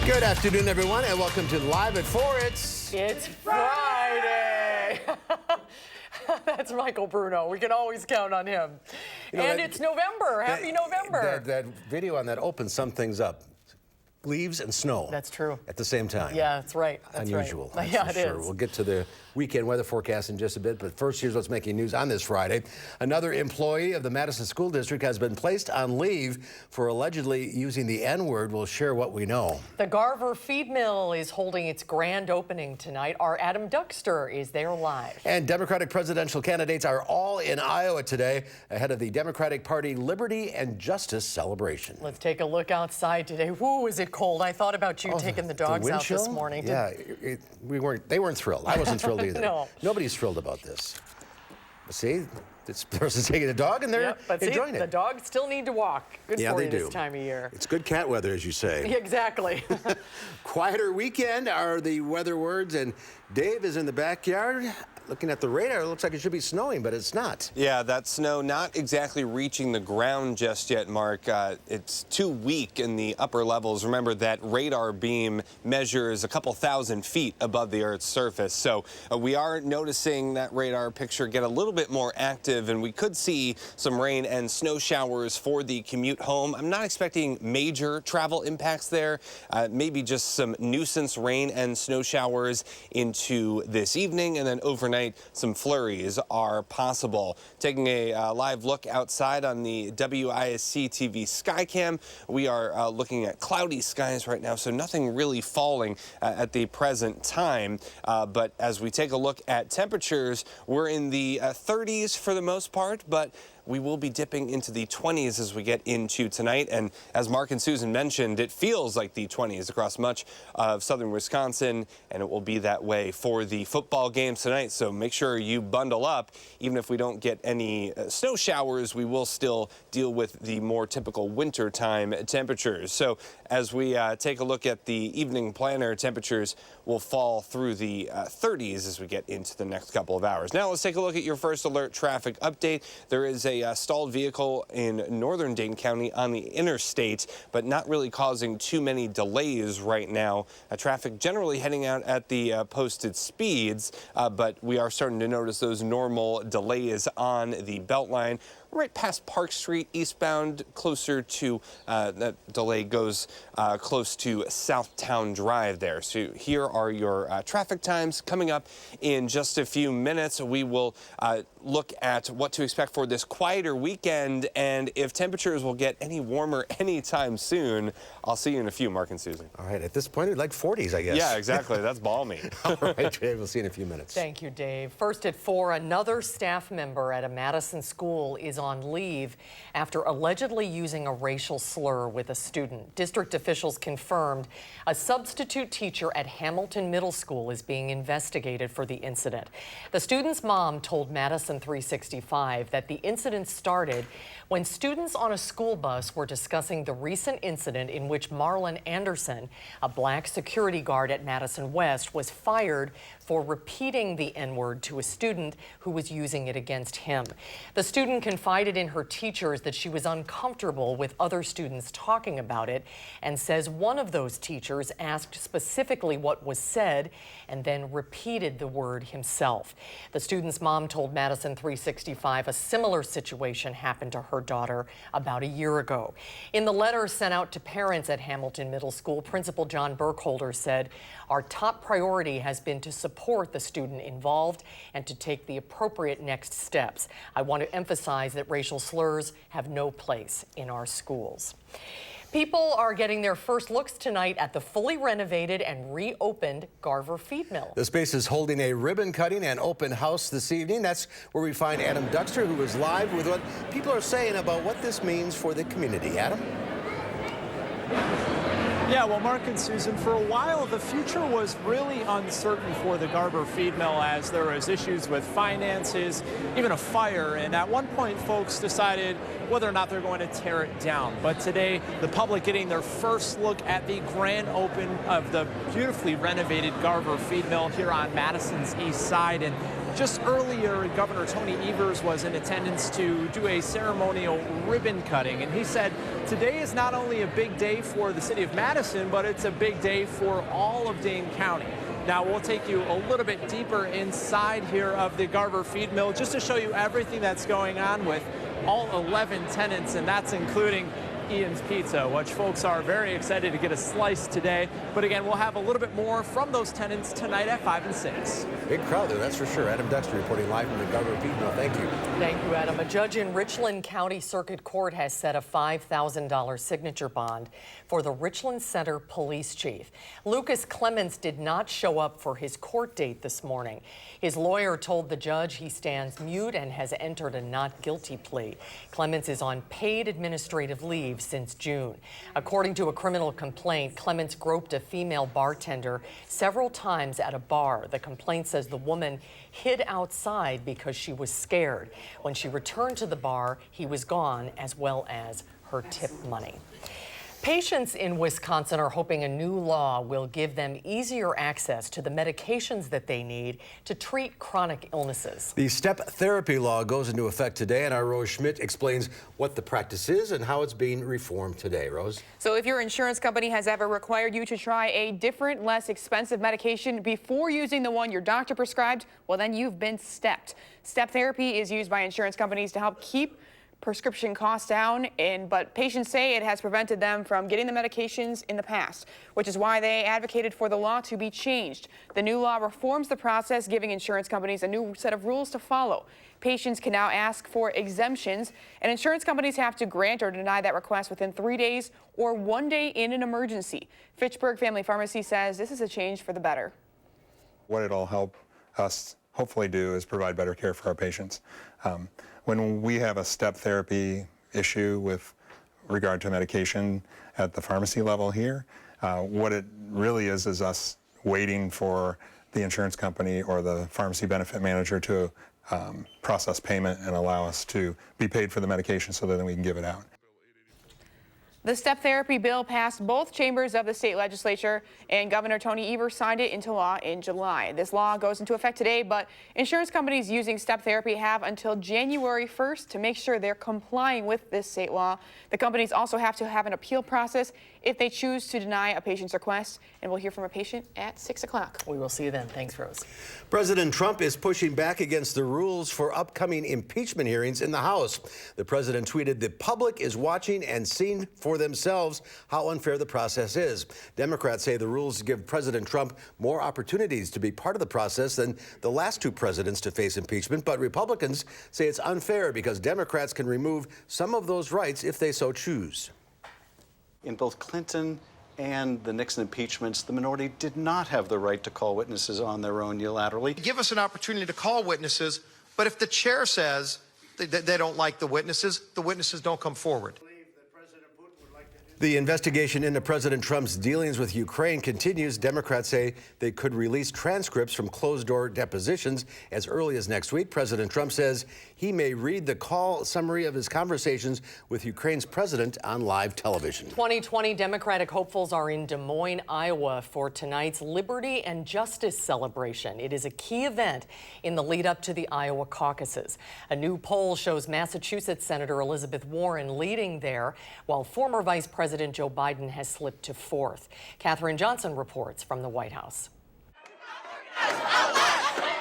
Good afternoon, everyone, and welcome to Live at 4. It's Friday. That's Michael Bruno. We can always count on him. And it's November. Happy November. That video on that opens some things up. Leaves and snow. That's true. At the same time. Yeah, that's right. That's unusual. Right. That's yeah, for sure. We'll get to the weekend weather forecast in just a bit, but first, here's what's making news on this Friday. Another employee of the Madison School District has been placed on leave for allegedly using the N-word. We'll share what we know. The Garver Feed Mill is holding its grand opening tonight. Our Adam Duxter is there live. And Democratic presidential candidates are all in Iowa today ahead of the Democratic Party Liberty and Justice celebration. Let's take a look outside today. Woo, is it cold? I thought about you taking the dogs out this morning. Yeah, they weren't thrilled. I wasn't thrilled either. No. Nobody's thrilled about this. See, this person's taking a dog and they're enjoying it. The dogs still need to walk. Good for you this time of year. It's good cat weather, as you say. Exactly. Quieter weekend are the weather words, and Dave is in the backyard. Looking at the radar, it looks like it should be snowing, but it's not. Yeah, that snow not exactly reaching the ground just yet, Mark. It's too weak in the upper levels. Remember, that radar beam measures a couple thousand feet above the Earth's surface. So we are noticing that radar picture get a little bit more active, and we could see some rain and snow showers for the commute home. I'm not expecting major travel impacts there. Maybe just some nuisance rain and snow showers into this evening, and then overnight some flurries are possible. Taking a live look outside on the WISC-TV Skycam, we are looking at cloudy skies right now, so nothing really falling at the present time. But as we take a look at temperatures, we're in the 30s for the most part, but we will be dipping into the 20s as we get into tonight. And as Mark and Susan mentioned, it feels like the 20s across much of southern Wisconsin, and it will be that way for the football games tonight. So make sure you bundle up. Even if we don't get any snow showers, we will still deal with the more typical wintertime temperatures. So as we take a look at the evening planner, temperatures will fall through the 30s as we get into the next couple of hours. Now let's take a look at your first alert traffic update. There is a stalled vehicle in northern Dane County on the interstate, but not really causing too many delays right now. Traffic generally heading out at the posted speeds, but we are starting to notice those normal delays on the Beltline. Right past Park Street eastbound, closer to that delay goes close to Southtown Drive there. So here are your traffic times. Coming up in just a few minutes, we will look at what to expect for this quieter weekend, and if temperatures will get any warmer anytime soon. I'll see you in a few, Mark and Susan. All right, at this point, we'd like 40s, I guess. Yeah, exactly. That's balmy. All right, Dave, we'll see you in a few minutes. Thank you, Dave. First at 4, another staff member at a Madison school is on leave after allegedly using a racial slur with a student. District officials confirmed a substitute teacher at Hamilton Middle School is being investigated for the incident. The student's mom told Madison 365 that the incident started when students on a school bus were discussing the recent incident in which Marlon Anderson, a black security guard at Madison West, was fired for repeating the N-word to a student who was using it against him. The student confided in her teachers that she was uncomfortable with other students talking about it, and says one of those teachers asked specifically what was said and then repeated the word himself. The student's mom told Madison 365 a similar situation happened to her daughter about a year ago. In the letter sent out to parents at Hamilton Middle School, Principal John Burkholder said, "Our top priority has been to support the student involved and to take the appropriate next steps. I want to emphasize that racial slurs have no place in our schools." People are getting their first looks tonight at the fully renovated and reopened Garver Feed Mill. The space is holding a ribbon cutting and open house this evening. That's where we find Adam Duxter, who is live with what people are saying about what this means for the community. Adam? Yeah, well, Mark and Susan, for a while, the future was really uncertain for the Garver Feed Mill as there was issues with finances, even a fire. And at one point, folks decided whether or not they're going to tear it down. But today, the public getting their first look at the grand open of the beautifully renovated Garver Feed Mill here on Madison's east side. And Just earlier, Governor Tony Evers was in attendance to do a ceremonial ribbon cutting, and he said today is not only a big day for the city of Madison, but it's a big day for all of Dane County. Now, we'll take you a little bit deeper inside here of the Garber Feed Mill just to show you everything that's going on with all 11 tenants, and that's including Ian's Pizza, which folks are very excited to get a slice today. But again, we'll have a little bit more from those tenants tonight at 5 and 6. Big crowd there, that's for sure. Adam Dexter reporting live from the Garber Feed Mill. Thank you. Thank you, Adam. A judge in Richland County Circuit Court has set a $5,000 signature bond for the Richland Center police chief. Lucas Clements did not show up for his court date this morning. His lawyer told the judge he stands mute and has entered a not guilty plea. Clements is on paid administrative leave since June. According to a criminal complaint, Clements groped a female bartender several times at a bar. The complaint says the woman hid outside because she was scared. When she returned to the bar, he was gone, as well as her tip money. Patients in Wisconsin are hoping a new law will give them easier access to the medications that they need to treat chronic illnesses. The step therapy law goes into effect today, and our Rose Schmidt explains what the practice is and how it's being reformed today. Rose? So if your insurance company has ever required you to try a different, less expensive medication before using the one your doctor prescribed, well, then you've been stepped. Step therapy is used by insurance companies to help keep prescription costs down, but patients say it has prevented them from getting the medications in the past, which is why they advocated for the law to be changed. The new law reforms the process, giving insurance companies a new set of rules to follow. Patients can now ask for exemptions, and insurance companies have to grant or deny that request within 3 days or 1 day in an emergency. Fitchburg Family Pharmacy says this is a change for the better. What it'll help us hopefully do is provide better care for our patients. When we have a step therapy issue with regard to medication at the pharmacy level here, what it really is us waiting for the insurance company or the pharmacy benefit manager to process payment and allow us to be paid for the medication so that then we can give it out. The step therapy bill passed both chambers of the state legislature, and Governor Tony Evers signed it into law in July. This law goes into effect today, but insurance companies using step therapy have until January 1st to make sure they're complying with this state law. The companies also have to have an appeal process if they choose to deny a patient's request, and we'll hear from a patient at 6 o'clock. We will see you then. Thanks, Rose. President Trump is pushing back against the rules for upcoming impeachment hearings in the House. The president tweeted, "The public is watching and seeing for themselves how unfair the process is." Democrats say the rules give President Trump more opportunities to be part of the process than the last two presidents to face impeachment, but Republicans say it's unfair because Democrats can remove some of those rights if they so choose. In both Clinton and the Nixon impeachments, the minority did not have the right to call witnesses on their own unilaterally. Give us an opportunity to call witnesses, but if the chair says that they don't like the witnesses don't come forward. The investigation into President Trump's dealings with Ukraine continues. Democrats say they could release transcripts from closed-door depositions as early as next week. President Trump says he may read the call summary of his conversations with Ukraine's president on live television. 2020 Democratic hopefuls are in Des Moines, Iowa for tonight's Liberty and Justice celebration. It is a key event in the lead up to the Iowa caucuses. A new poll shows Massachusetts Senator Elizabeth Warren leading there, while former Vice President Joe Biden has slipped to fourth. Katherine Johnson reports from the White House.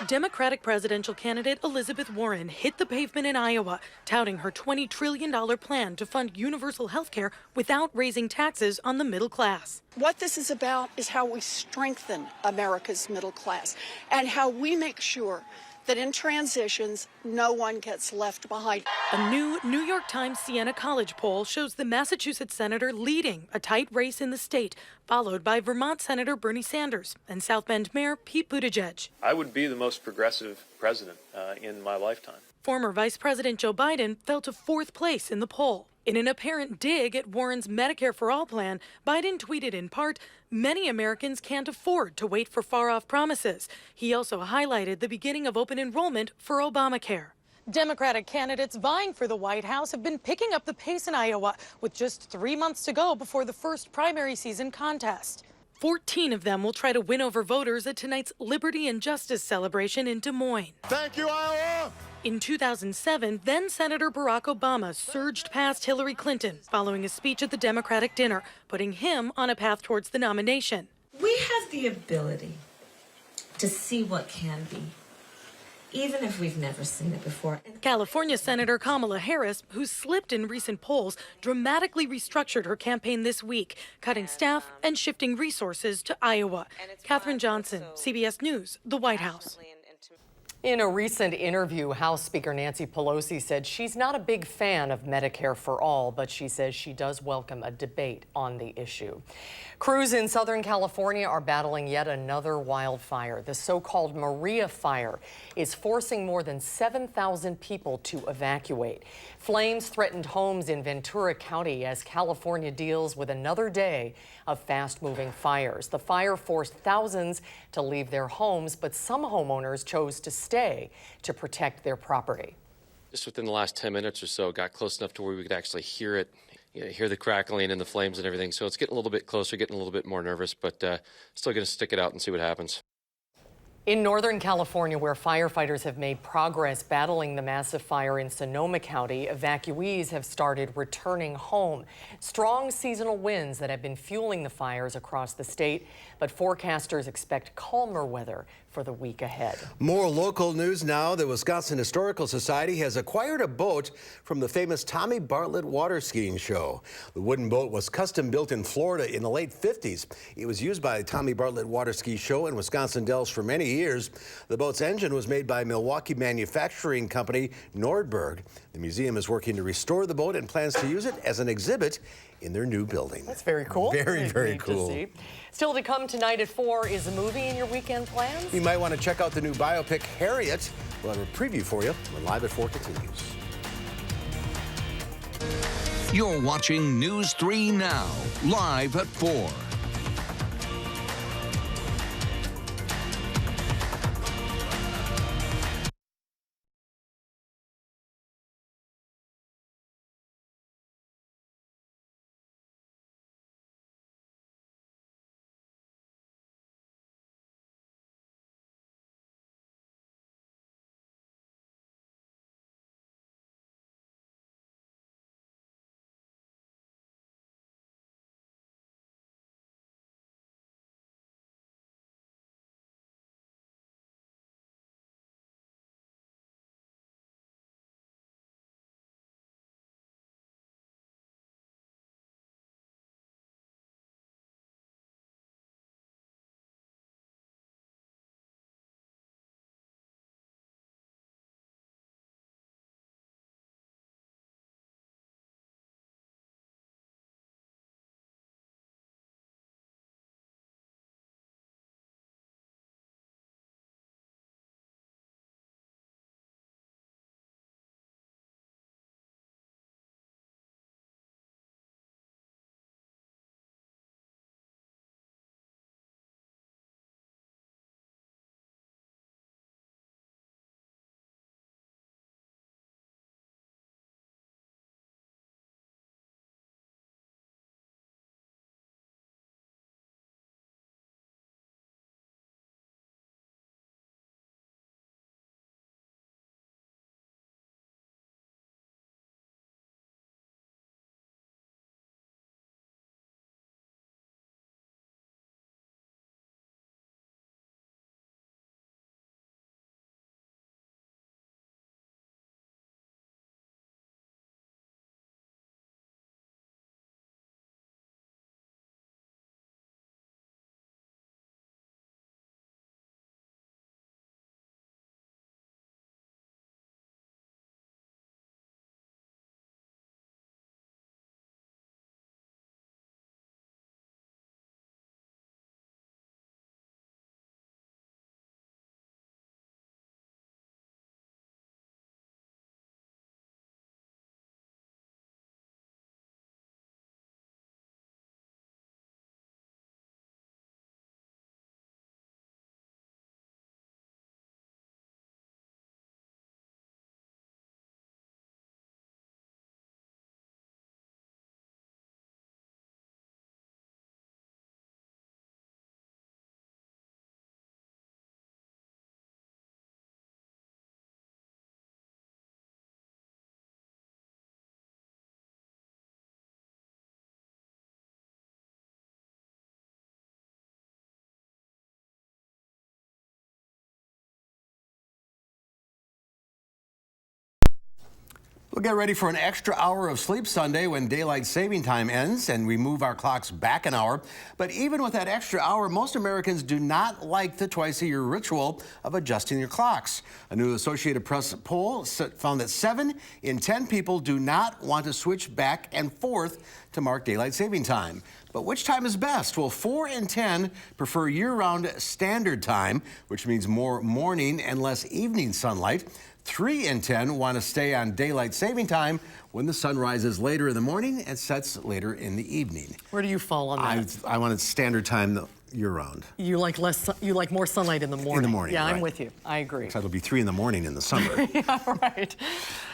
Democratic presidential candidate Elizabeth Warren hit the pavement in Iowa, touting her $20 trillion plan to fund universal health care without raising taxes on the middle class. What this is about is how we strengthen America's middle class and how we make sure that in transitions, no one gets left behind. A new New York Times Siena College poll shows the Massachusetts senator leading a tight race in the state, followed by Vermont Senator Bernie Sanders and South Bend Mayor Pete Buttigieg. I would be the most progressive president in my lifetime. Former Vice President Joe Biden fell to fourth place in the poll. In an apparent dig at Warren's Medicare for All plan, Biden tweeted in part, "Many Americans can't afford to wait for far-off promises." He also highlighted the beginning of open enrollment for Obamacare. Democratic candidates vying for the White House have been picking up the pace in Iowa, with just 3 months to go before the first primary season contest. 14 of them will try to win over voters at tonight's Liberty and Justice celebration in Des Moines. Thank you, Iowa! In 2007, then-Senator Barack Obama surged past Hillary Clinton following a speech at the Democratic dinner, putting him on a path towards the nomination. We have the ability to see what can be, even if we've never seen it before. California Senator Kamala Harris, who slipped in recent polls, dramatically restructured her campaign this week, cutting staff and shifting resources to Iowa. Katherine Johnson, CBS News, the White House. In a recent interview, House Speaker Nancy Pelosi said she's not a big fan of Medicare for All, but she says she does welcome a debate on the issue. Crews in Southern California are battling yet another wildfire. The so-called Maria fire is forcing more than 7,000 people to evacuate. Flames threatened homes in Ventura County as California deals with another day of fast-moving fires. The fire forced thousands to leave their homes, but some homeowners chose to stay to protect their property. Just within the last 10 minutes or so, got close enough to where we could actually hear it, hear the crackling and the flames and everything. So it's getting a little bit closer, getting a little bit more nervous, but still going to stick it out and see what happens. In Northern California, where firefighters have made progress battling the massive fire in Sonoma County, evacuees have started returning home. Strong seasonal winds that have been fueling the fires across the state, but forecasters expect calmer weather for the week ahead. More local news now. The Wisconsin Historical Society has acquired a boat from the famous Tommy Bartlett water skiing show. The wooden boat was custom built in Florida in the late 50s. It was used by the Tommy Bartlett water ski show in Wisconsin Dells for many years. The boat's engine was made by Milwaukee manufacturing company Nordberg. The museum is working to restore the boat and plans to use it as an exhibit in their new building. That's very cool. Very, very cool. Still to come tonight at 4 is a movie in your weekend plans? You might want to check out the new biopic, Harriet. We'll have a preview for you when Live at 4 continues. You're watching News 3 Now, live at 4. We'll get ready for an extra hour of sleep Sunday when daylight saving time ends and we move our clocks back an hour. But even with that extra hour, most Americans do not like the twice-a-year ritual of adjusting their clocks. A new Associated Press poll found that 7 in 10 people do not want to switch back and forth to mark daylight saving time. But which time is best? Well, 4 in 10 prefer year-round standard time, which means more morning and less evening sunlight. 3 in 10 want to stay on daylight saving time when the sun rises later in the morning and sets later in the evening. Where do you fall on that? I wanted standard time year-round. You like more sunlight in the morning. In the morning, yeah, right. I'm with you. I agree. So it'll be 3 in the morning in the summer. Yeah, right.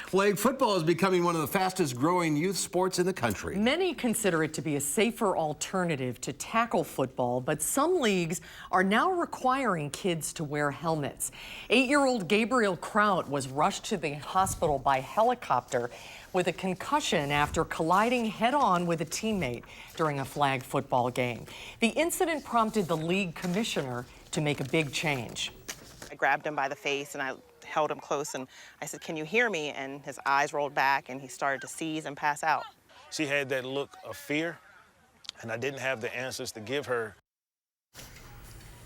Flag football is becoming one of the fastest growing youth sports in the country. Many consider it to be a safer alternative to tackle football, but some leagues are now requiring kids to wear helmets. 8-year-old Gabriel Kraut was rushed to the hospital by helicopter with a concussion after colliding head-on with a teammate during a flag football game. The incident prompted the league commissioner to make a big change. I grabbed him by the face and I held him close and I said, "Can you hear me?" And his eyes rolled back and he started to seize and pass out. She had that look of fear, and I didn't have the answers to give her.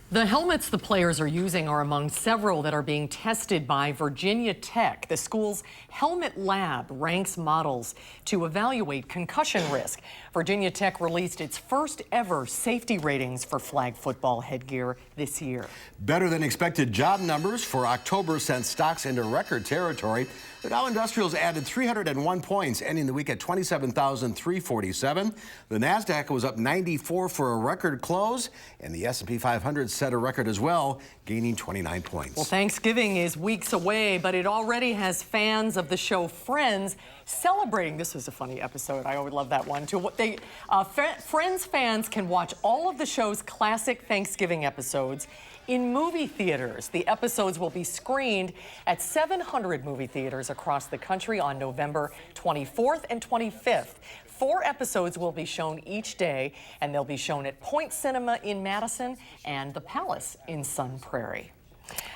The helmets the players are using are among several that are being tested by Virginia Tech. The school's helmet lab ranks models to evaluate concussion risk. Virginia Tech released its first ever safety ratings for flag football headgear this year. Better than expected job numbers for October sent stocks into record territory. The Dow Industrials added 301 points, ending the week at 27,347. The Nasdaq was up 94 for a record close, and the S&P 500 set a record as well, gaining 29 points. Well, Thanksgiving is weeks away, but it already has fans of the show Friends celebrating. This was a funny episode. I always love that one too. Friends fans can watch all of the show's classic Thanksgiving episodes in movie theaters. The episodes will be screened at 700 movie theaters across the country on November 24th and 25th. 4 episodes will be shown each day, and they'll be shown at Point Cinema in Madison and the Palace in Sun Prairie.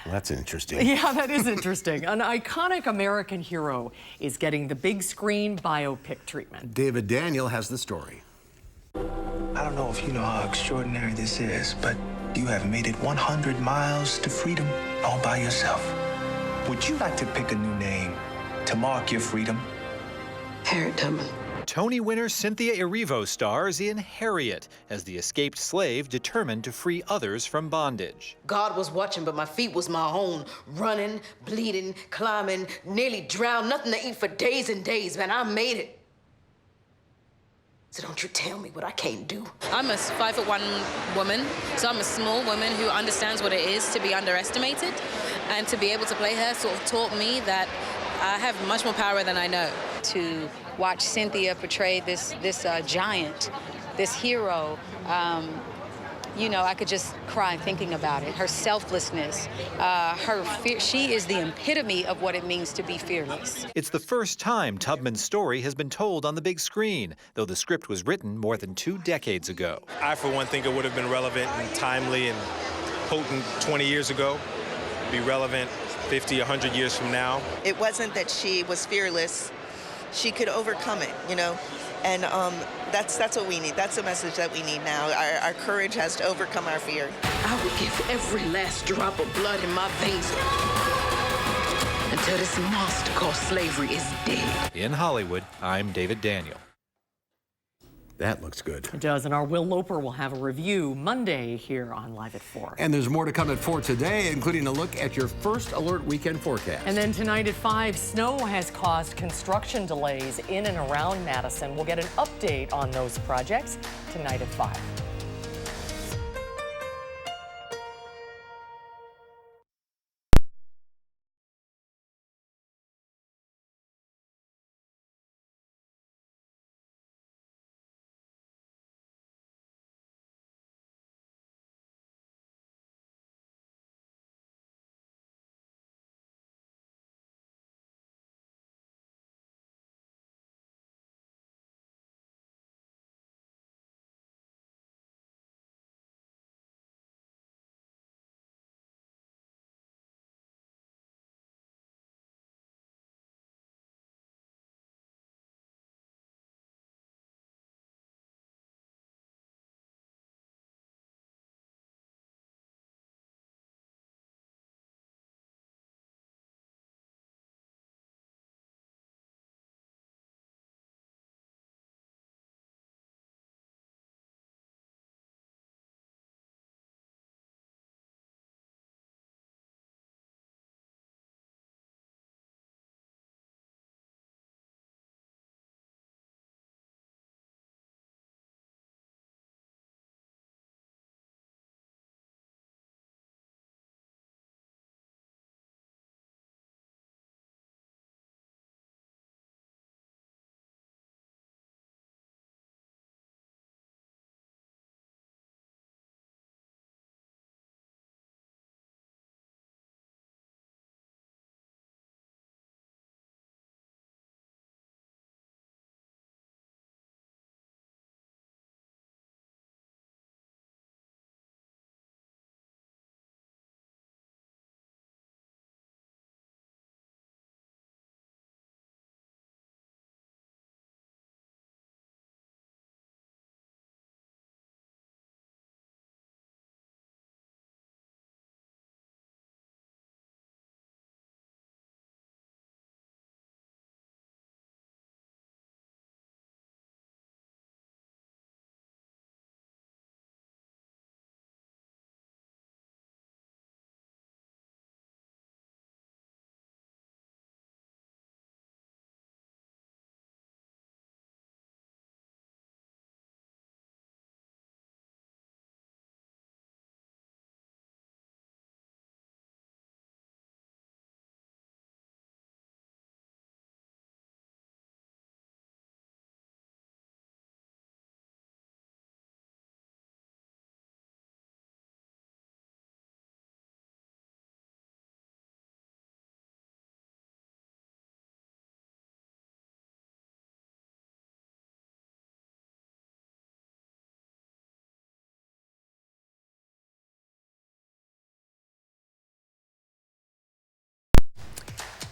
Well, that's interesting. Yeah, that is interesting. An iconic American hero is getting the big screen biopic treatment. David Daniel has the story. I don't know if you know how extraordinary this is, but you have made it 100 miles to freedom all by yourself. Would you like to pick a new name to mark your freedom? Harriet Tubman. Tony winner Cynthia Erivo stars in Harriet as the escaped slave determined to free others from bondage. God was watching, but my feet was my own. Running, bleeding, climbing, nearly drowned, nothing to eat for days and days, man. I made it. So don't you tell me what I can't do. I'm a 5'1" woman, so I'm a small woman who understands what it is to be underestimated, and to be able to play her sort of taught me that I have much more power than I know. To watch Cynthia portray this giant, this hero, you know, I could just cry thinking about it. Her selflessness, her fear, she is the epitome of what it means to be fearless. It's the first time Tubman's story has been told on the big screen, though the script was written more than 2 decades ago. I, for one, think it would have been relevant and timely and potent 20 years ago. Be relevant 50, 100 years from now. It wasn't that she was fearless. She could overcome it, you know, and that's what we need. That's the message that we need now. Our courage has to overcome our fear. I would give every last drop of blood in my veins until this monster called slavery is dead. In Hollywood, I'm David Daniel. That looks good. It does, and our Will Loper will have a review Monday here on Live at 4. And there's more to come at 4 today, including a look at your first alert weekend forecast. And then tonight at 5, snow has caused construction delays in and around Madison. We'll get an update on those projects tonight at 5.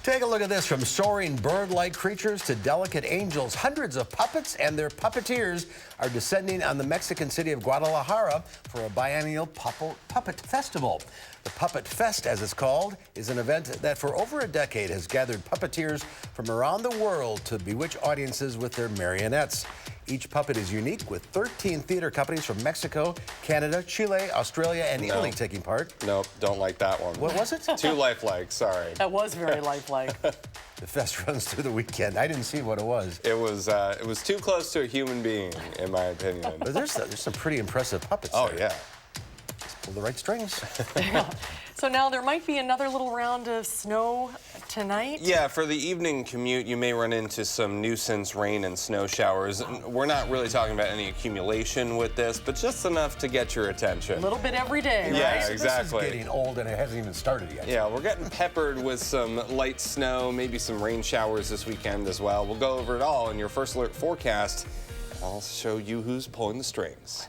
Take a look at this. From soaring bird-like creatures to delicate angels, hundreds of puppets and their puppeteers are descending on the Mexican city of Guadalajara for a biennial puppet festival. The Puppet Fest, as it's called, is an event that for over a decade has gathered puppeteers from around the world to bewitch audiences with their marionettes. Each puppet is unique, with 13 theater companies from Mexico, Canada, Chile, Australia, and Italy taking part. Nope, don't like that one. What was it? Too lifelike, sorry. That was very lifelike. The fest runs through the weekend. I didn't see what it was. It was too close to a human being, in my opinion. But there's some pretty impressive puppets Oh, there. yeah. Just pull the right strings. So now there might be another little round of snow tonight? Yeah, for the evening commute, you may run into some nuisance rain and snow showers. We're not really talking about any accumulation with this, but just enough to get your attention. A little bit every day, right? Yeah, exactly. This is getting old and it hasn't even started yet. Yeah, we're getting peppered with some light snow, maybe some rain showers this weekend as well. We'll go over it all in your First Alert forecast. I'll show you who's pulling the strings.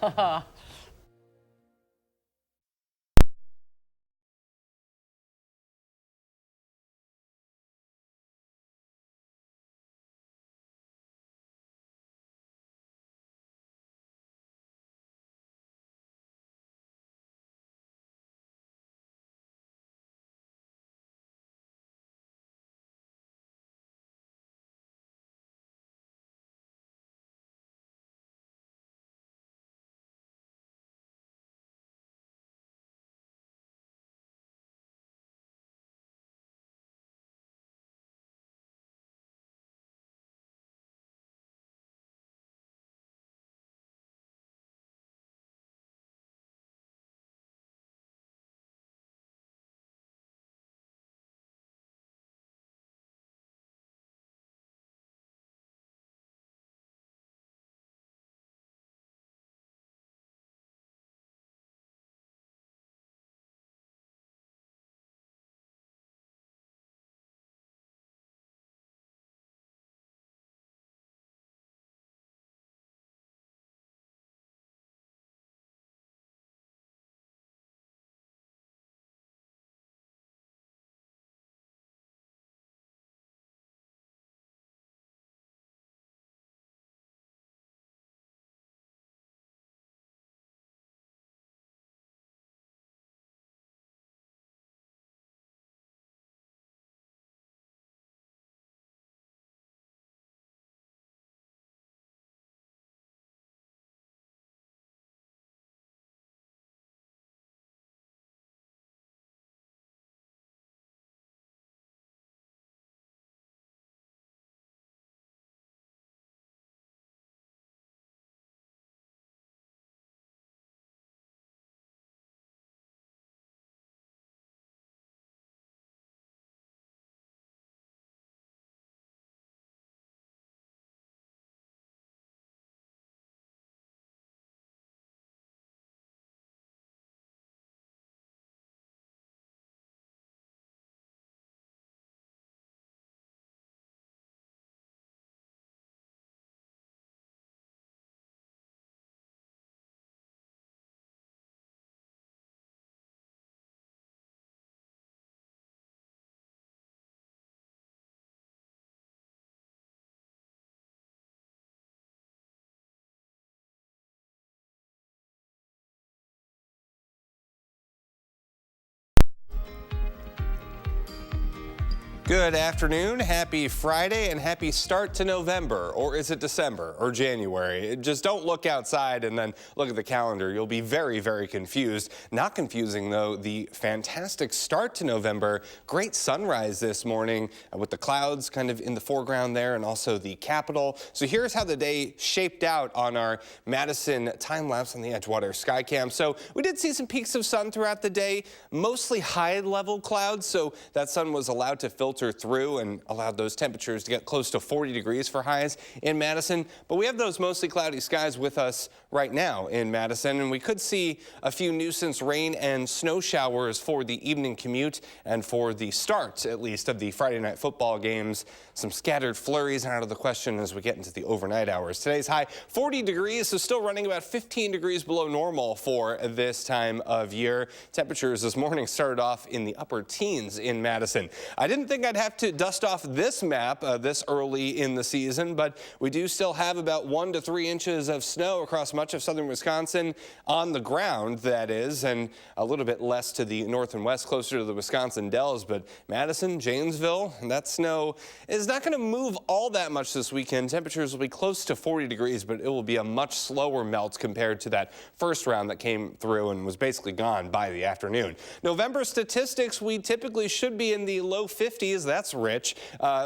Good afternoon, happy Friday, and happy start to November. Or is it December or January? Just don't look outside and then look at the calendar. You'll be very, very confused. Not confusing, though, the fantastic start to November. Great sunrise this morning with the clouds kind of in the foreground there, and also the Capitol. So here's how the day shaped out on our Madison time-lapse on the Edgewater Skycam. So we did see some peaks of sun throughout the day, mostly high-level clouds, so that sun was allowed to filter through and allowed those temperatures to get close to 40 degrees for highs in Madison. But we have those mostly cloudy skies with us right now in Madison, and we could see a few nuisance rain and snow showers for the evening commute and for the start, at least, of the Friday night football games. Some scattered flurries out of the question as we get into the overnight hours. Today's high 40 degrees, so still running about 15 degrees below normal for this time of year. Temperatures this morning started off in the upper teens in Madison. I didn't think think I'd have to dust off this map this early in the season, but we do still have about 1 to 3 inches of snow across much of southern Wisconsin on the ground, that is, and a little bit less to the north and west, closer to the Wisconsin Dells. But Madison, Janesville, that snow is not going to move all that much this weekend. Temperatures will be close to 40 degrees, but it will be a much slower melt compared to that first round that came through and was basically gone by the afternoon. November statistics, we typically should be in the low 50s. That's rich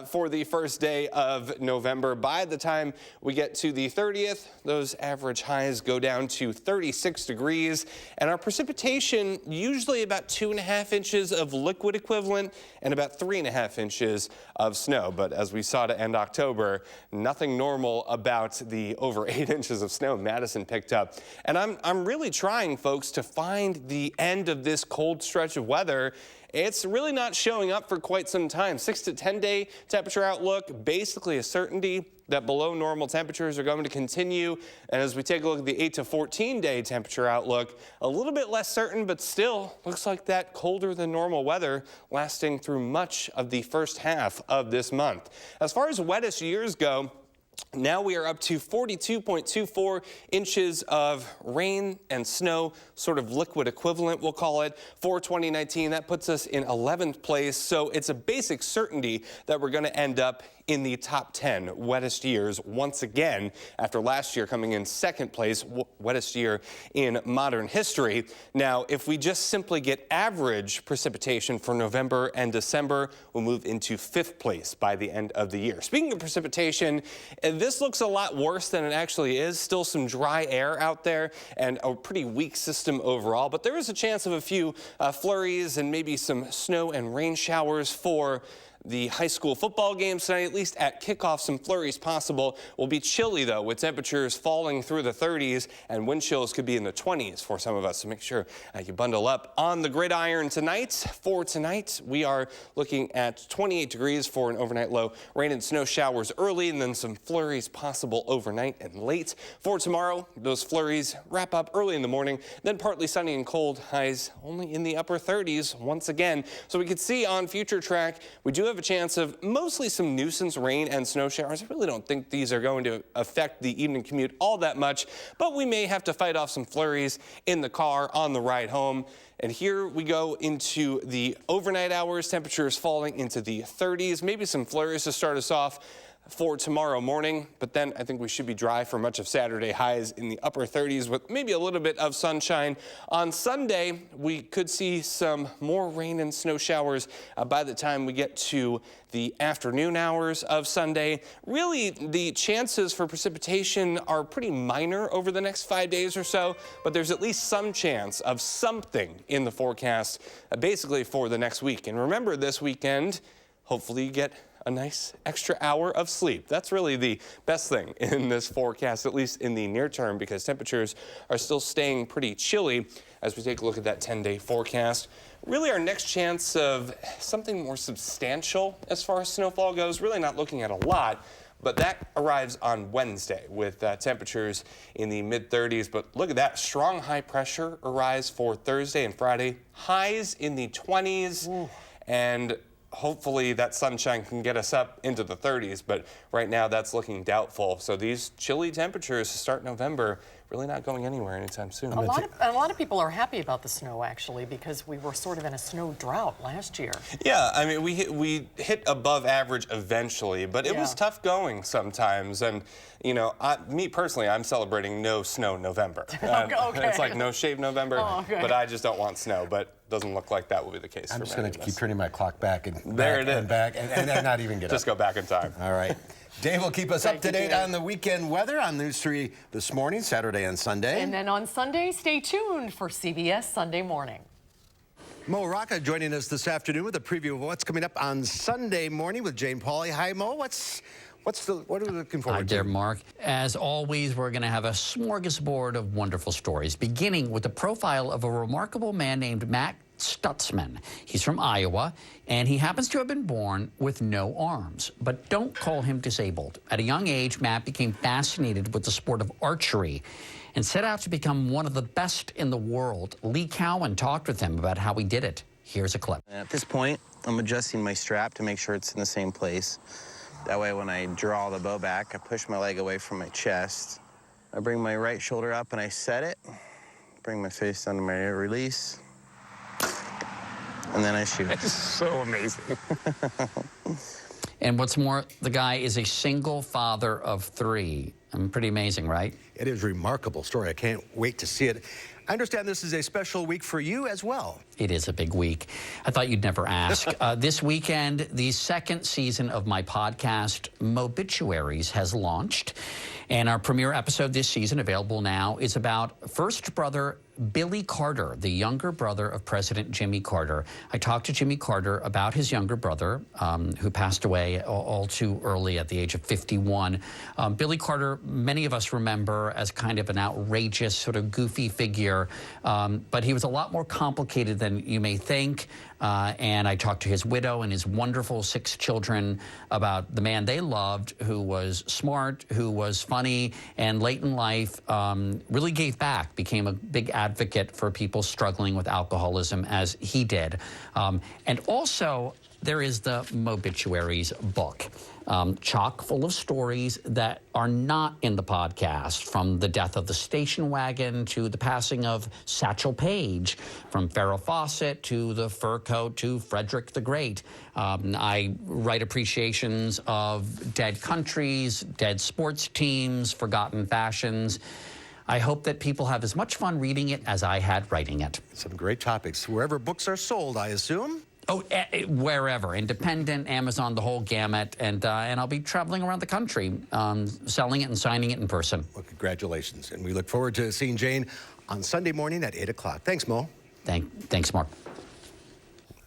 for the first day of November. By the time we get to the 30th, those average highs go down to 36 degrees. And our precipitation, usually about 2.5 inches of liquid equivalent and about 3.5 inches of snow. But as we saw to end October, nothing normal about the over 8 inches of snow Madison picked up. And I'm really trying, folks, to find the end of this cold stretch of weather. It's really not showing up for quite some time. 6 to 10 day temperature outlook, basically a certainty that below normal temperatures are going to continue. And as we take a look at the 8 to 14 day temperature outlook, a little bit less certain, but still looks like that colder than normal weather lasting through much of the first half of this month. As far as wettest years go, now we are up to 42.24 inches of rain and snow, sort of liquid equivalent, we'll call it, for 2019. That puts us in 11th place. So it's a basic certainty that we're going to end up in the top 10 wettest years once again, after last year coming in second place, wettest year in modern history. Now, if we just simply get average precipitation for November and December, we'll move into 5th place by the end of the year. Speaking of precipitation, this looks a lot worse than it actually is. Still some dry air out there and a pretty weak system overall, but there is a chance of a few flurries and maybe some snow and rain showers for the high school football games tonight, at least at kickoff. Some flurries possible. Will be chilly, though, with temperatures falling through the 30s, and wind chills could be in the 20s for some of us. So make sure you bundle up. On the gridiron tonight, for tonight, we are looking at 28 degrees for an overnight low. Rain and snow showers early, and then some flurries possible overnight and late. For tomorrow, those flurries wrap up early in the morning, then partly sunny and cold. Highs only in the upper 30s once again. So we can see on Future Track, we do have a chance of mostly some nuisance rain and snow showers. I really don't think these are going to affect the evening commute all that much, but we may have to fight off some flurries in the car on the ride home. And here we go into the overnight hours. Temperatures falling into the 30s, maybe some flurries to start us off for tomorrow morning, but then I think we should be dry for much of Saturday. Highs in the upper 30s with maybe a little bit of sunshine. On Sunday, we could see some more rain and snow showers by the time we get to the afternoon hours of Sunday. Really, the chances for precipitation are pretty minor over the next 5 days or so, but there's at least some chance of something in the forecast basically for the next week. And remember, this weekend, hopefully you get a nice extra hour of sleep. That's really the best thing in this forecast, at least in the near term, because temperatures are still staying pretty chilly as we take a look at that 10-day forecast. Really, our next chance of something more substantial as far as snowfall goes, really not looking at a lot, but that arrives on Wednesday with temperatures in the mid-30s. But look at that, strong high pressure arrives for Thursday and Friday. Highs in the 20s. Ooh. And hopefully that sunshine can get us up into the 30s, but right now that's looking doubtful. So these chilly temperatures to start November really not going anywhere anytime soon. A lot of people are happy about the snow, actually, because we were sort of in a snow drought last year. Yeah, I mean, we hit above average eventually, but it was tough going sometimes. And, you know, me personally, I'm celebrating no snow November. Okay. It's like no shave November, but I just don't want snow. But doesn't look like that will be the case. I'm just going to keep turning my clock back and there back and back and not even get just up. Go back in time. All right. Dave will keep us up to date on the weekend weather on News 3 this morning, Saturday and Sunday. And then on Sunday, stay tuned for CBS Sunday Morning. Mo Rocca joining us this afternoon with a preview of what's coming up on Sunday morning with Jane Pauley. Hi, Mo. What are we looking forward to? Hi there, Mark. As always, we're going to have a smorgasbord of wonderful stories, beginning with the profile of a remarkable man named Matt Stutzman. He's from Iowa, and he happens to have been born with no arms. But don't call him disabled. At a young age, Matt became fascinated with the sport of archery and set out to become one of the best in the world. Lee Cowan talked with him about how he did it. Here's a clip. At this point, I'm adjusting my strap to make sure it's in the same place. That way when I draw the bow back, I push my leg away from my chest. I bring my right shoulder up and I set it. Bring my face down to my release. And then I shoot. It's so amazing. And what's more, the guy is a single father of 3. Pretty amazing, right? It is a remarkable story. I can't wait to see it. I understand this is a special week for you as well. It is a big week. I thought you'd never ask. This weekend, the 2nd season of my podcast, Mobituaries, has launched. And our premiere episode this season, available now, is about first brother Billy Carter, the younger brother of President Jimmy Carter. I talked to Jimmy Carter about his younger brother, who passed away all too early at the age of 51. Billy Carter, many of us remember as kind of an outrageous, sort of goofy figure, but he was a lot more complicated than you may think. And I talked to his widow and his wonderful 6 children about the man they loved, who was smart, who was funny, and late in life really gave back, became a big advocate for people struggling with alcoholism as he did. And also, there is the Mobituaries book, chock full of stories that are not in the podcast, from the death of the station wagon to the passing of Satchel Paige, from Farrah Fawcett to the fur coat to Frederick the Great. I write appreciations of dead countries, dead sports teams, forgotten fashions. I hope that people have as much fun reading it as I had writing it. Some great topics. Wherever books are sold, I assume? Oh, wherever. Independent, Amazon, the whole gamut. And I'll be traveling around the country, selling it and signing it in person. Well, congratulations. And we look forward to seeing Jane on Sunday morning at 8 o'clock. Thanks, Mo. Thanks, Mark.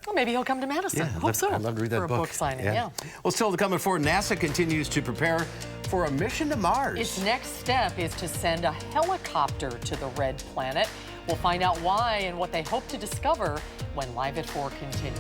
Well, maybe he'll come to Madison. I hope so. I'd love to read that for a book signing, yeah. Well, still to come before NASA continues to prepare for a mission to Mars. Its next step is to send a helicopter to the red planet. We'll find out why and what they hope to discover when Live at 4 continues.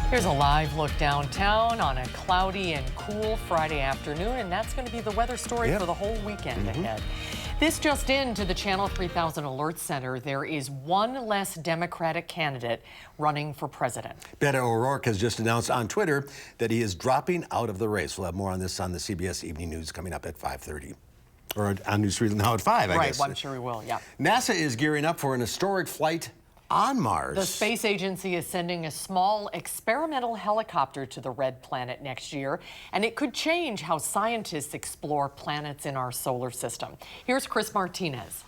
Here's a live look downtown on a cloudy and cool Friday afternoon, and that's going to be the weather story for the whole weekend ahead. This just in to the Channel 3000 Alert Center. There is one less Democratic candidate running for president. Beto O'Rourke has just announced on Twitter that he is dropping out of the race. We'll have more on this on the CBS Evening News coming up at 5:30. Or on News 3 now at 5, I guess. Right, I'm sure we will, yeah. NASA is gearing up for an historic flight on Mars. The space agency is sending a small experimental helicopter to the red planet next year, and it could change how scientists explore planets in our solar system. Here's Chris Martinez.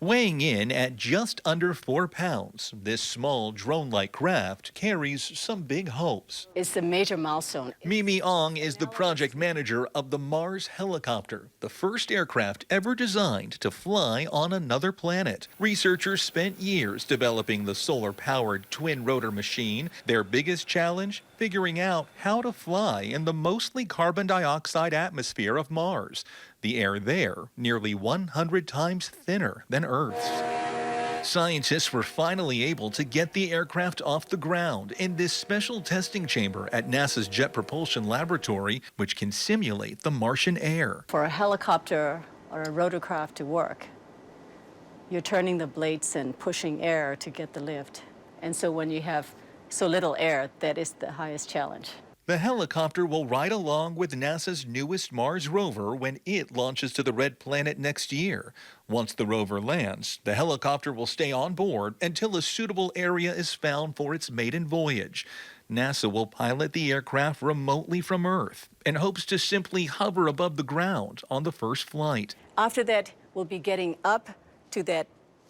Weighing in at just under 4 pounds, this small drone-like craft carries some big hopes. It's a major milestone. Mimi Ong is the project manager of the Mars helicopter, the first aircraft ever designed to fly on another planet. Researchers spent years developing the solar-powered twin-rotor machine. Their biggest challenge? Figuring out how to fly in the mostly carbon dioxide atmosphere of Mars. The air there nearly 100 times thinner than Earth's. Scientists were finally able to get the aircraft off the ground in this special testing chamber at NASA's Jet Propulsion Laboratory, which can simulate the Martian air. For a helicopter or a rotorcraft to work, you're turning the blades and pushing air to get the lift. And so when you have so little air, that is the highest challenge. The helicopter will ride along with NASA's newest Mars rover when it launches to the red planet next year. Once the rover lands, the helicopter will stay on board until a suitable area is found for its maiden voyage. NASA will pilot the aircraft remotely from Earth and hopes to simply hover above the ground on the first flight. After that, we'll be getting up to that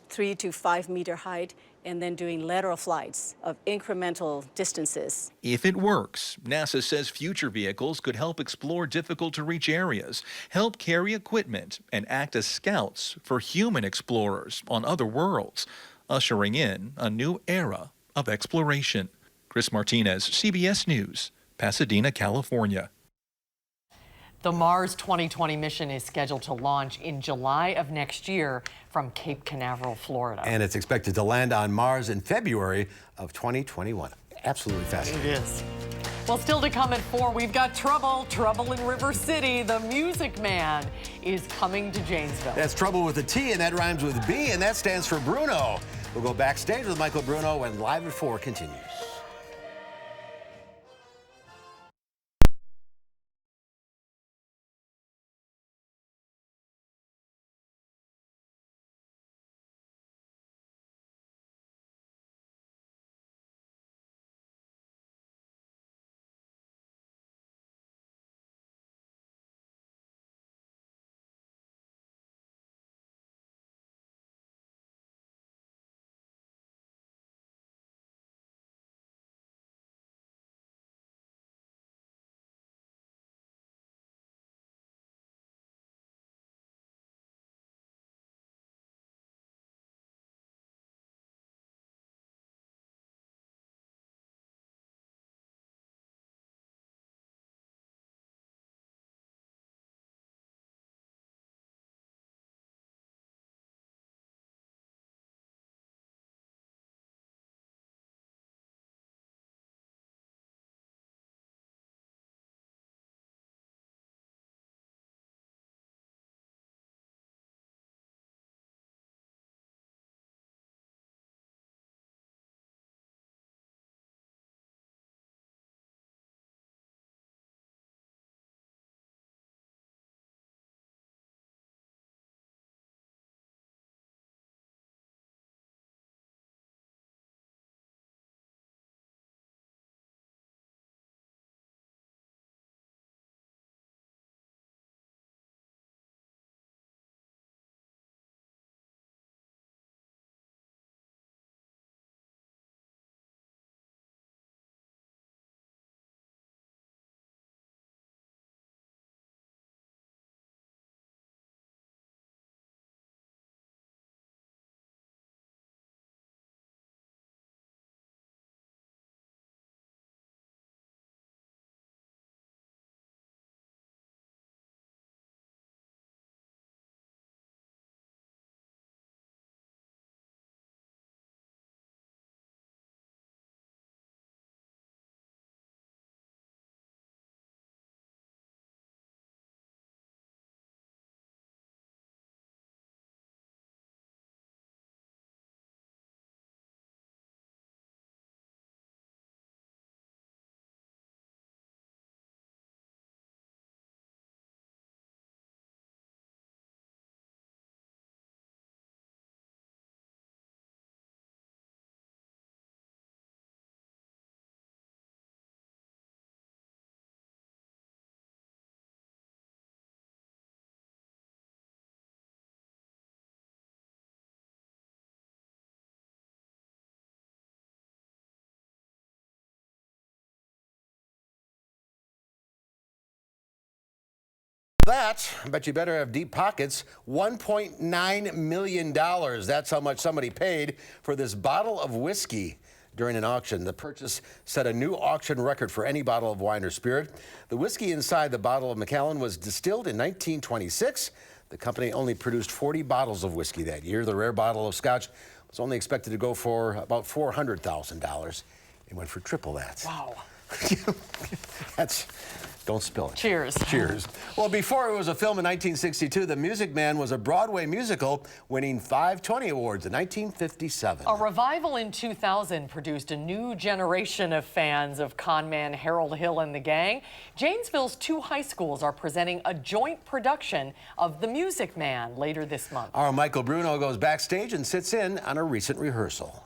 3 to 5 meter height and then doing lateral flights of incremental distances. If it works, NASA says future vehicles could help explore difficult-to-reach areas, help carry equipment, and act as scouts for human explorers on other worlds, ushering in a new era of exploration. Chris Martinez, CBS News, Pasadena, California. The Mars 2020 mission is scheduled to launch in July of next year from Cape Canaveral, Florida. And it's expected to land on Mars in February of 2021. Absolutely fascinating. It is. Well, still to come at 4, we've got Trouble in River City. The Music Man is coming to Janesville. That's Trouble with a T, and that rhymes with B, and that stands for Bruno. We'll go backstage with Michael Bruno when Live at 4 continues. That, I bet you better have deep pockets, $1.9 million. That's how much somebody paid for this bottle of whiskey during an auction. The purchase set a new auction record for any bottle of wine or spirit. The whiskey inside the bottle of Macallan was distilled in 1926. The company only produced 40 bottles of whiskey that year. The rare bottle of scotch was only expected to go for about $400,000. It went for triple that. Wow. Don't spill it. Cheers. Cheers. Well, before it was a film in 1962, The Music Man was a Broadway musical, winning 5 Tony Awards in 1957. A revival in 2000 produced a new generation of fans of con man Harold Hill and the gang. Janesville's 2 high schools are presenting a joint production of The Music Man later this month. Our Michael Bruno goes backstage and sits in on a recent rehearsal.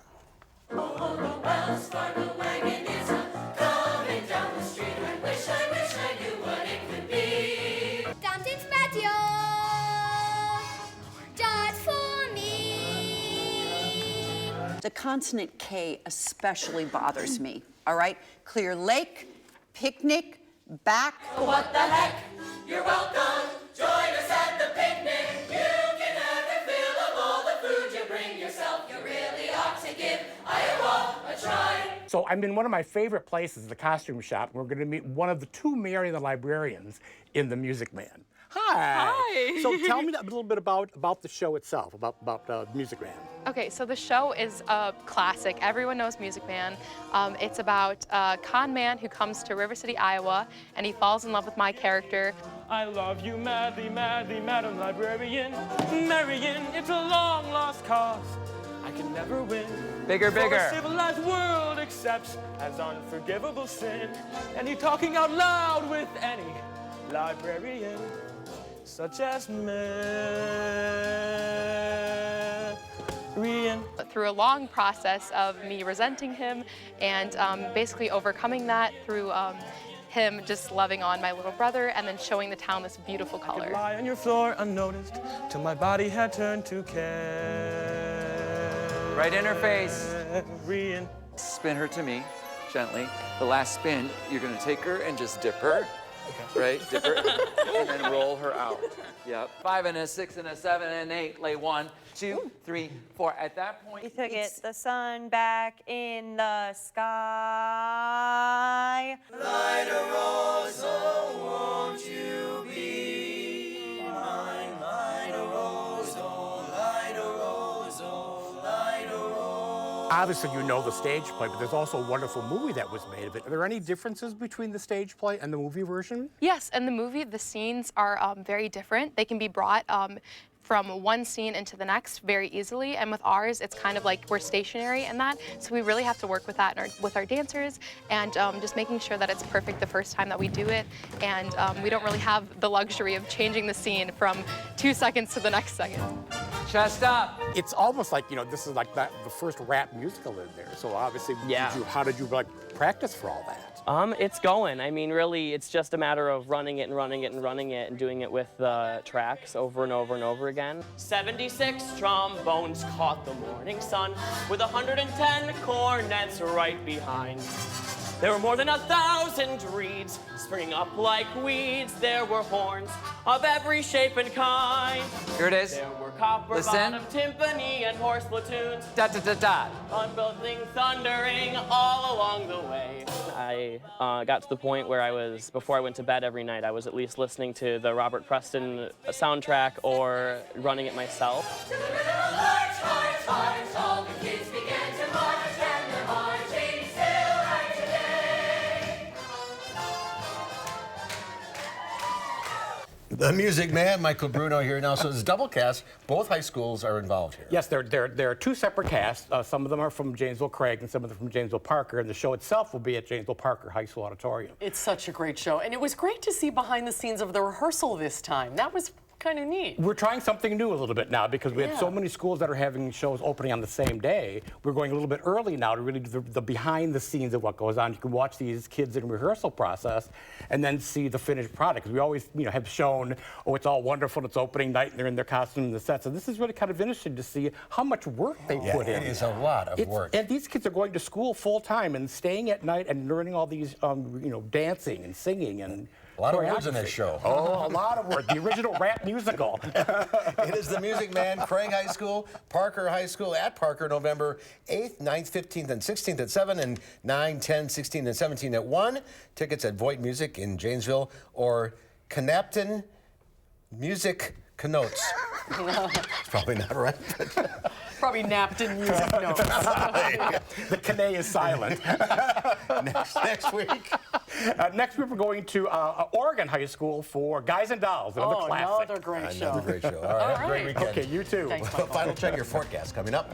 The consonant K especially bothers me, all right? Clear Lake, picnic, back. What the heck? You're welcome. Join us at the picnic. You can have your fill of all the food you bring yourself. You really ought to give Iowa a try. So I'm in one of my favorite places, the costume shop. We're going to meet one of the 2 Mary the librarians in The Music Man. Hi. Hi. So tell me a little bit about the show itself, about Music Man. Okay, so the show is a classic. Everyone knows Music Man. It's about a con man who comes to River City, Iowa, and he falls in love with my character. I love you madly, madly, Madam Librarian. Marion, it's a long lost cause. I can never win. Bigger, For bigger. a civilized world accepts as unforgivable sin. And you're talking out loud with any librarian, such as Marion. Through a long process of me resenting him and basically overcoming that through him just loving on my little brother and then showing the town this beautiful color. I could lie on your floor unnoticed till my body had turned to care. Right in her face. Marion. Spin her to me, gently. The last spin, you're gonna take her and just dip her. Okay. Right, dip her, and then roll her out. Yep. 5 and a 6 and a 7 and 8. Lay 1, 2, 3, 4. At that point, you took it. The sun back in the sky. Light a rose, oh, won't you be mine? Light a rose, oh, light a rose, oh, light a rose. Obviously, you know the stage play, but there's also a wonderful movie that was made of it. Are there any differences between the stage play and the movie version? Yes, in the movie, the scenes are very different. They can be brought from one scene into the next very easily, and with ours, it's kind of like we're stationary in that, so we really have to work with that with our dancers and just making sure that it's perfect the first time that we do it, and we don't really have the luxury of changing the scene from 2 seconds to the next second. Chest up. It's almost like, this is like the first rap musical in there, so obviously, Yeah. how did you like practice for all that? It's going. I mean, really, it's just a matter of running it and running it and running it and doing it with the tracks over and over and over again. 76 trombones caught the morning sun with 110 cornets right behind. There were more than 1,000 reeds springing up like weeds. There were horns of every shape and kind. Here it is. There were copper Listen. bottom timpani and horse platoons. Da da da da. Unbuilding, thundering all along the way. I got to the point where before I went to bed every night, I was at least listening to the Robert Preston soundtrack or running it myself. The Music Man, Michael Bruno here now. So it's double cast. Both high schools are involved here. Yes, there are 2 separate casts. Some of them are from Janesville Craig and some of them from Janesville Parker, and the show itself will be at Janesville Parker High School Auditorium. It's such a great show, and it was great to see behind the scenes of the rehearsal this time. That was kind of neat. We're trying something new a little bit now because we have so Yeah. many schools that are having shows opening on the same day. We're going a little bit early now to really do the behind the scenes of what goes on. You can watch these kids in rehearsal process and then see the finished product. Because we always, have shown, oh, it's all wonderful, it's opening night, and they're in their costume and the sets. So this is really kind of interesting to see how much work they put in. It is a lot of work. And these kids are going to school full time and staying at night and learning all these, dancing and singing and A lot of words in this show. Oh, a lot of words. The original rap musical. It is the Music Man, Craig High School, Parker High School at Parker, November 8th, 9th, 15th, and 16th at 7, and 9, 10, 16, and 17 at 1. Tickets at Voight Music in Janesville or Canapton Music Connotes. It's probably not right. Probably napped in music notes. The Canay is silent. next week. Next week we're going to Oregon High School for Guys and Dolls. Another classic. Another great show. Another great show. All right, have a great weekend. Okay, you too. Thanks, Final check your forecast coming up.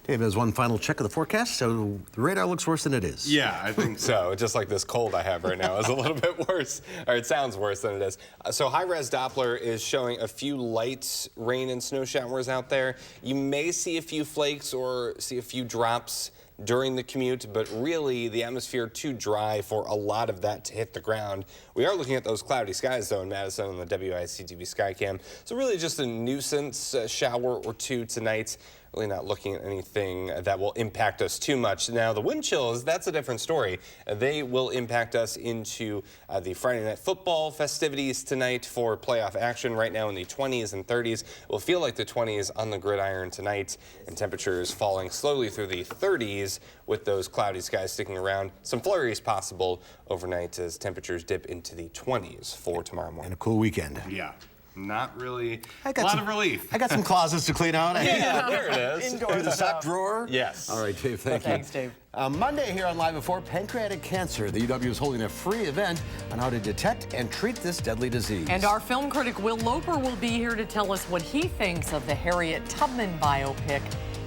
Dave has one final check of the forecast, so the radar looks worse than it is. Yeah, I think so. Just like this cold I have right now is a little bit worse, or it sounds worse than it is. So high-res Doppler is showing a few light rain and snow showers out there. You may see a few flakes or see a few drops during the commute, but really the atmosphere too dry for a lot of that to hit the ground. We are looking at those cloudy skies though in Madison on the WISC-TV Skycam. So really just a nuisance shower or two tonight. Really not looking at anything that will impact us too much. Now the wind chills, that's a different story. They will impact us into the Friday Night Football festivities tonight for playoff action. Right now in the 20s and 30s. It will feel like the 20s on the gridiron tonight, and temperatures falling slowly through the 30s with those cloudy skies sticking around. Some flurries possible overnight as temperatures dip into the 20s for tomorrow morning. And a cool weekend. Yeah. Not really a lot of relief. I got some closets to clean out. Yeah, there it is. Indoor the sock drawer? Yes. All right, Dave, thank you. Thanks, Dave. Monday here on Live at 4, pancreatic cancer. The UW is holding a free event on how to detect and treat this deadly disease. And our film critic Will Loper will be here to tell us what he thinks of the Harriet Tubman biopic,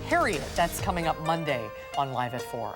Harriet. That's coming up Monday on Live at 4.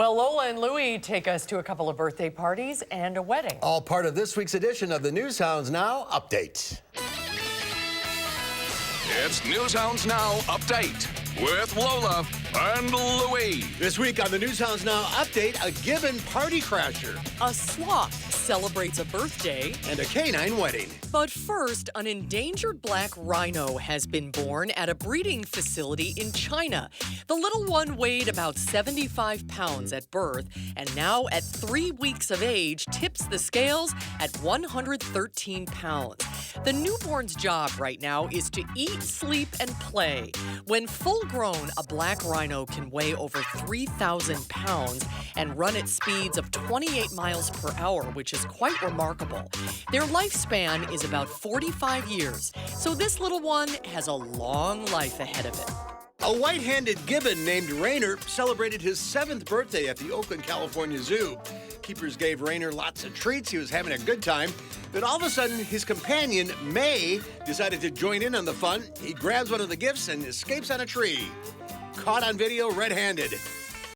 Well, Lola and Louie take us to a couple of birthday parties and a wedding. All part of this week's edition of the News Hounds Now Update. It's News Hounds Now Update with Lola and Louie. This week on the News Hounds Now Update, a Gibbon party crasher. A sloth celebrates a birthday. And a canine wedding. But first, an endangered black rhino has been born at a breeding facility in China. The little one weighed about 75 pounds at birth, and now at 3 weeks of age, tips the scales at 113 pounds. The newborn's job right now is to eat, sleep, and play. When full grown, a black rhino can weigh over 3,000 pounds and run at speeds of 28 miles per hour, which is quite remarkable. Their lifespan is about 45 years, so this little one has a long life ahead of it. A white-handed gibbon named Rainer celebrated his 7th birthday at the Oakland, California Zoo. Keepers gave Rainer lots of treats. He was having a good time. But all of a sudden, his companion, May, decided to join in on the fun. He grabs one of the gifts and escapes on a tree. Caught on video red-handed.